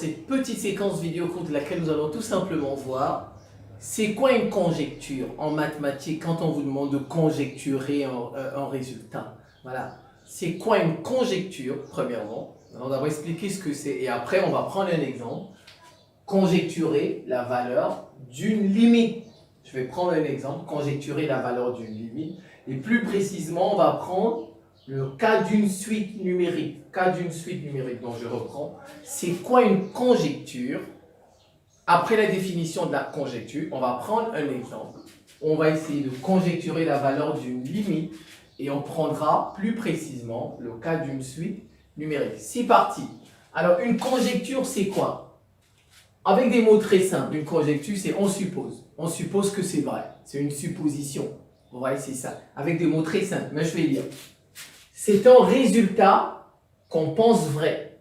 cette petite séquence vidéo courte de laquelle nous allons tout simplement voir c'est quoi une conjecture en mathématiques quand on vous demande de conjecturer un résultat. Voilà. C'est quoi une conjecture, premièrement? On va expliquer ce que c'est et après on va prendre un exemple. Conjecturer la valeur d'une limite. Je vais prendre un exemple, conjecturer la valeur d'une limite. Et plus précisément, on va prendre le cas d'une suite numérique. Cas d'une suite numérique, donc je reprends. C'est quoi une conjecture? Après la définition de la conjecture, on va prendre un exemple. On va essayer de conjecturer la valeur d'une limite et on prendra plus précisément le cas d'une suite numérique. C'est parti. Alors, une conjecture, c'est quoi? Avec des mots très simples, une conjecture, c'est on suppose. On suppose que c'est vrai. C'est une supposition. Vous voyez, c'est ça. Avec des mots très simples. Mais je vais lire. C'est un résultat qu'on pense vrai.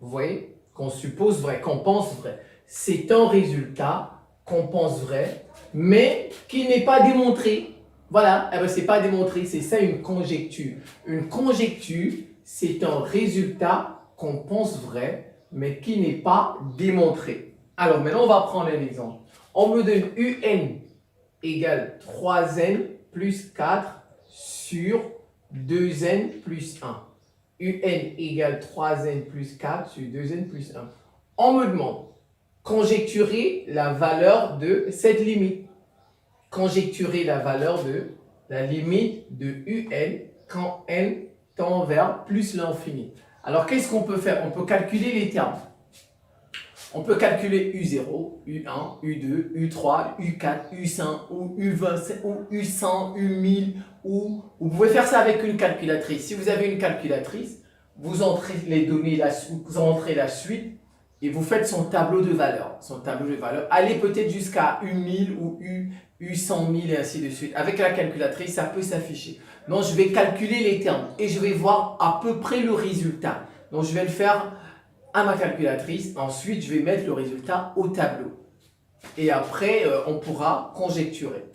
Vous voyez? Qu'on suppose vrai, qu'on pense vrai. C'est un résultat qu'on pense vrai, mais qui n'est pas démontré. Voilà, eh ben, c'est pas démontré, c'est ça une conjecture. Une conjecture, c'est un résultat qu'on pense vrai, mais qui n'est pas démontré. Alors maintenant, on va prendre un exemple. On me donne UN égale 3n plus 4 sur 2n plus 1. UN égale 3n plus 4 sur 2n plus 1. On me demande conjecturer la valeur de cette limite. Conjecturer la valeur de la limite de UN quand n tend vers plus l'infini. Alors, qu'est-ce qu'on peut faire? On peut calculer les termes. On peut calculer U0, U1, U2, U3, U4, U5, ou U20, ou U100, U1000, ou vous pouvez faire ça avec une calculatrice. Si vous avez une calculatrice, vous entrez les données, vous entrez la suite et vous faites son tableau de valeur. Son tableau de valeur. Allez peut-être jusqu'à U1000 ou U100 000 et ainsi de suite. Avec la calculatrice, ça peut s'afficher. Donc, je vais calculer les termes et je vais voir à peu près le résultat. Donc, je vais le faire à ma calculatrice. Ensuite, je vais mettre le résultat au tableau. Et après, on pourra conjecturer.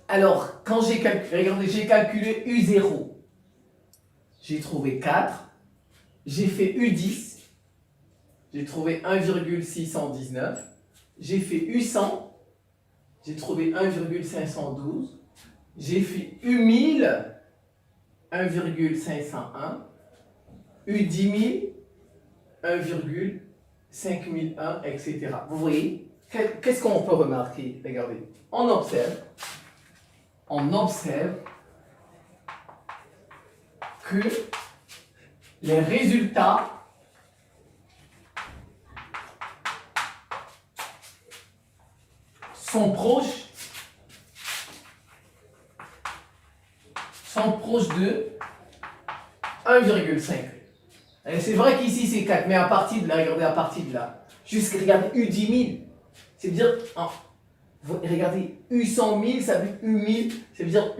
Alors, quand j'ai calculé, regardez, j'ai calculé U0. J'ai trouvé 4. J'ai fait U10. J'ai trouvé 1,619. J'ai fait U100. J'ai trouvé 1,512. J'ai fait U1000. 1,501. U10 000. 1,5001, etc. Vous voyez, qu'est-ce qu'on peut remarquer? Regardez, on observe que les résultats sont proches de 1,5. C'est vrai qu'ici c'est 4, mais à partir de là, regardez, à partir de là, jusqu'à regarder U10 000, c'est-à-dire, regardez, U100 000, ça veut dire U1000, ça veut dire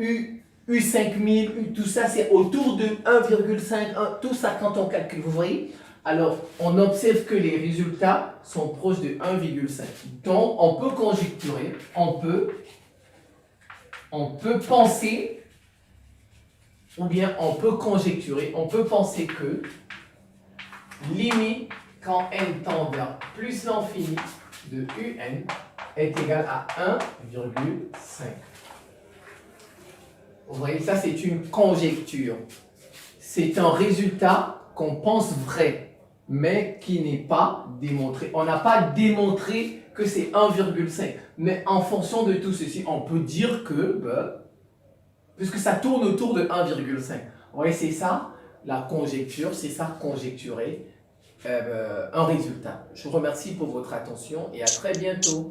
U5 000, tout ça, c'est autour de 1,5, tout ça quand on calcule, vous voyez? Alors, on observe que les résultats sont proches de 1,5. Donc, on peut conjecturer, on peut penser, ou bien on peut conjecturer, on peut penser que limite quand n tend vers plus l'infini de un est égal à 1,5. Vous voyez, ça c'est une conjecture. C'est un résultat qu'on pense vrai, mais qui n'est pas démontré. On n'a pas démontré que c'est 1,5. Mais en fonction de tout ceci, on peut dire que, puisque ça tourne autour de 1,5. Vous voyez, c'est ça. La conjecture, c'est ça, conjecturer un résultat. Je vous remercie pour votre attention et à très bientôt.